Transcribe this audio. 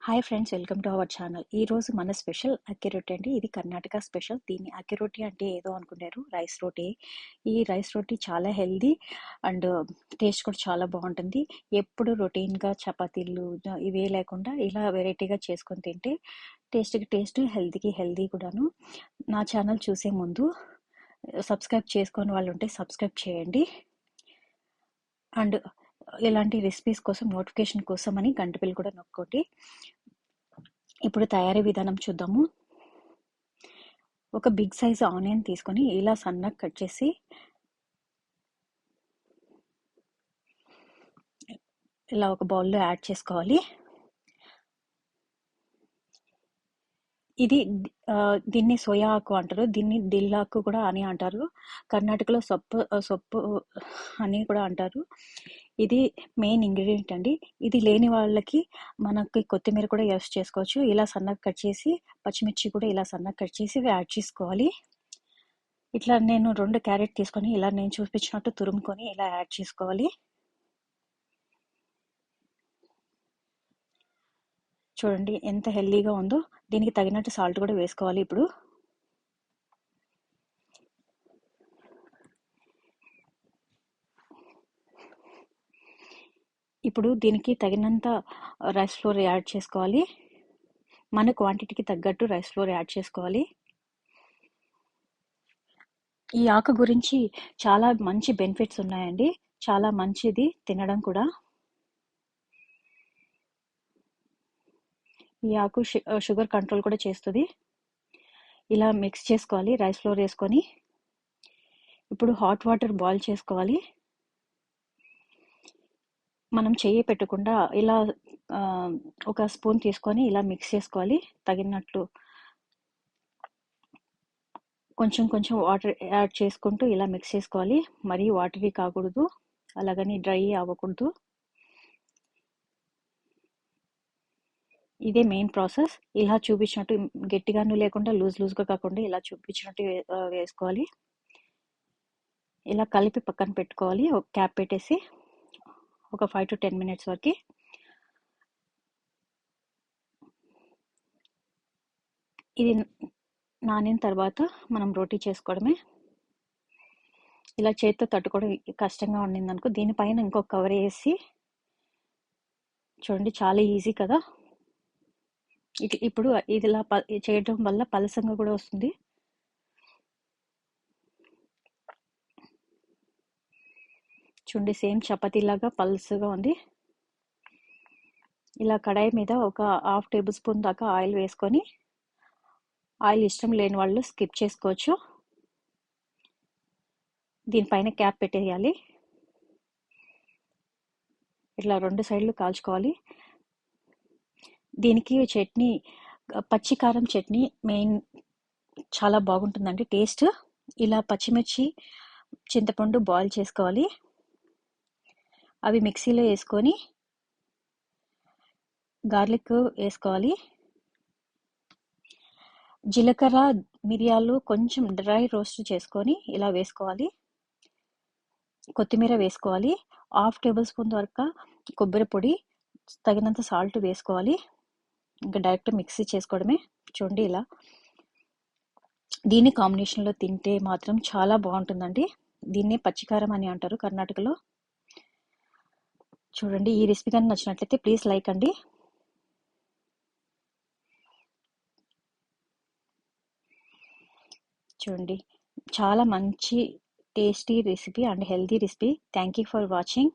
Hi friends, welcome to our channel. ఈరోజు మన special అక్కి రొట్టి అండి. ఇది కర్ణాటక స్పెషల్. దీన్ని అక్కి రొట్టి అంటే ఏదో అనుకున్నారు, రైస్ రొట్టి. ఈ రైస్ రొట్టి చాలా హెల్దీ అండ్ టేస్ట్ కూడా చాలా బాగుంటుంది. ఎప్పుడు రొటీన్గా చపాతీలు ఇవే లేకుండా ఇలా వెరైటీగా చేసుకొని తింటే టేస్ట్కి టేస్ట్, హెల్తీకి హెల్దీ కూడాను. నా ఛానల్ చూసే ముందు సబ్స్క్రైబ్ చేసుకొని వాళ్ళు ఉంటే సబ్స్క్రైబ్ చేయండి. అండ్ ఇలాంటి రెసిపీస్ కోసం నోటిఫికేషన్ కోసం అని గంట బిల్ కూడా నొక్కోండి. ఇప్పుడు తయారీ విధానం చూద్దాము. ఒక బిగ్ సైజ్ ఆనియన్ తీసుకొని ఇలా సన్నగా కట్ చేసి ఇలా ఒక బౌల్లో యాడ్ చేసుకోవాలి. ఇది దీన్ని సోయా ఆకు అంటారు, దీన్ని దిల్లాకు కూడా అని అంటారు. కర్ణాటకలో సొప్పు అని కూడా అంటారు. ఇది మెయిన్ ఇంగ్రీడియంట్ అండి. ఇది లేని వాళ్ళకి మనకి కొత్తిమీర కూడా యూస్ చేసుకోవచ్చు. ఇలా సన్నగా కట్ చేసి పచ్చిమిర్చి కూడా ఇలా సన్నగా కట్ చేసి యాడ్ చేసుకోవాలి. ఇట్లా నేను 2 క్యారెట్ తీసుకొని ఇలా నేను చూపించినట్టు తురుముకొని ఇలా యాడ్ చేసుకోవాలి. చూడండి ఎంత హెల్దీగా ఉందో. దీనికి తగినట్టు సాల్ట్ కూడా వేసుకోవాలి. ఇప్పుడు దీనికి తగినంత రైస్ ఫ్లోర్ యాడ్ చేసుకోవాలి. మన క్వాంటిటీకి తగ్గట్టు రైస్ ఫ్లోర్ యాడ్ చేసుకోవాలి. ఈ ఆకు గురించి చాలా మంచి బెనిఫిట్స్ ఉన్నాయండి. చాలా మంచిది తినడం కూడా. ఈ ఆకు షుగర్ కంట్రోల్ కూడా చేస్తుంది. ఇలా మిక్స్ చేసుకోవాలి రైస్ ఫ్లోర్ వేసుకొని. ఇప్పుడు హాట్ వాటర్ బాయిల్ చేసుకోవాలి. మనం చెయ్యి పెట్టకుండా ఇలా ఒక స్పూన్ తీసుకొని ఇలా మిక్స్ చేసుకోవాలి. తగినట్లు కొంచెం కొంచెం వాటర్ యాడ్ చేసుకుంటూ ఇలా మిక్స్ చేసుకోవాలి. మరీ వాటరీ కాకూడదు, అలాగని డ్రై అవ్వకూడదు. ఇదే మెయిన్ ప్రాసెస్. ఇలా చూపించినట్టు గట్టిగాను లేకుండా లూజ్గా కాకుండా ఇలా చూపించినట్టు వేసుకోవాలి. ఇలా కలిపి పక్కన పెట్టుకోవాలి. ఒక క్యాప్ పెట్టేసి ఒక 5 to 10 minutes వరకు. ఇది నానిన తర్వాత మనం రోటీ చేసుకోవడమే. ఇలా చేతితో తట్టుకోవడం కష్టంగా ఉండింది అనుకో, దీనిపైన ఇంకొక కవర్ వేసి చూడండి, చాలా ఈజీ కదా. ఇప్పుడు ఇది ఇలా చేయడం వల్ల పలసంగా కూడా వస్తుంది. చూడండి, సేమ్ చపాతీలాగా పల్స్గా ఉంది. ఇలా కడాయి మీద ఒక 1/2 టేబుల్ స్పూన్ దాకా ఆయిల్ వేసుకొని, ఆయిల్ ఇష్టం లేని వాళ్ళు స్కిప్ చేసుకోవచ్చు. దీనిపైన క్యాప్ పెట్టేయాలి. ఇట్లా 2 సైడ్లు కాల్చుకోవాలి. దీనికి చట్నీ, పచ్చి కారం చట్నీ మెయిన్, చాలా బాగుంటుందండి టేస్ట్. ఇలా పచ్చిమిర్చి, చింతపండు బాయిల్ చేసుకోవాలి. అవి మిక్సీలో వేసుకొని గార్లిక్ వేసుకోవాలి. జీలకర్ర, మిరియాలు కొంచెం డ్రై రోస్ట్ చేసుకొని ఇలా వేసుకోవాలి. కొత్తిమీర వేసుకోవాలి. 1/2 టేబుల్ స్పూన్ వరకు కొబ్బరి పొడి, తగినంత సాల్ట్ వేసుకోవాలి. ఇంకా డైరెక్ట్ మిక్సీ చేసుకోవడమే. చూడండి ఇలా. దీన్ని కాంబినేషన్లో తింటే మాత్రం చాలా బాగుంటుందండి. దీన్నే పచ్చికారం అని అంటారు కర్ణాటకలో. చూడండి, ఈ రెసిపీ కానీ నచ్చినట్లయితే ప్లీజ్ లైక్ అండి. చూడండి, చాలా మంచి tasty recipe and healthy recipe. Thank you for watching.